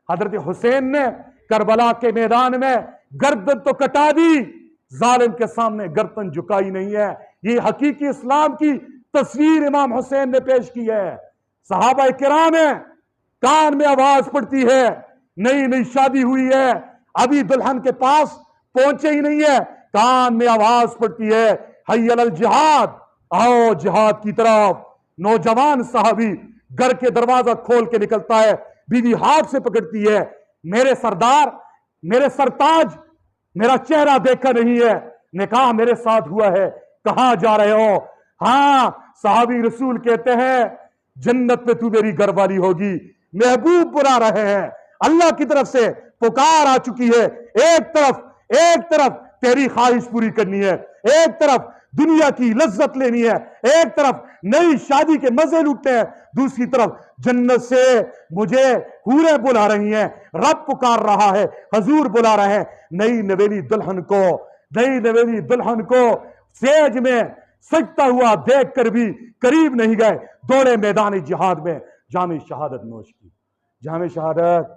حضرت حسین نے کربلا کے میدان میں گردن تو کٹا دی، ظالم کے سامنے گردن جھکائی نہیں ہے۔ یہ حقیقی اسلام کی تصویر امام حسین نے پیش کی ہے۔ صحابہ کرام ہیں، کان میں آواز پڑتی ہے، نئی نئی شادی ہوئی ہے، ابھی دلہن کے پاس پہنچے ہی نہیں ہے، کان میں آواز پڑتی ہے حی علی الجہاد، آؤ جہاد کی طرف۔ نوجوان صحابی گھر کے دروازہ کھول کے نکلتا ہے، بیوی ہاتھ سے پکڑتی ہے، میرے سردار، میرے سرتاج، میرا چہرہ دیکھا نہیں ہے، نکاح میرے ساتھ ہوا ہے، کہاں جا رہے ہو؟ ہاں، صحابی رسول کہتے ہیں جنت میں تو میری گھر والی ہوگی۔ محبوب بلا رہے ہیں، اللہ کی طرف سے پکار آ چکی ہے، ایک طرف تیری خواہش پوری کرنی ہے، ایک طرف دنیا کی لذت لینی ہے، ایک طرف نئی شادی کے مزے لوٹتے ہیں، دوسری طرف جنت سے مجھے حوریں بلا رہی ہیں، رب پکار رہا ہے، حضور بلا رہے ہیں۔ نئی نویلی دلہن کو سیج میں سجتا ہوا دیکھ کر بھی قریب نہیں گئے، دوڑے میدان جہاد میں، جام شہادت نوش کی۔ جام شہادت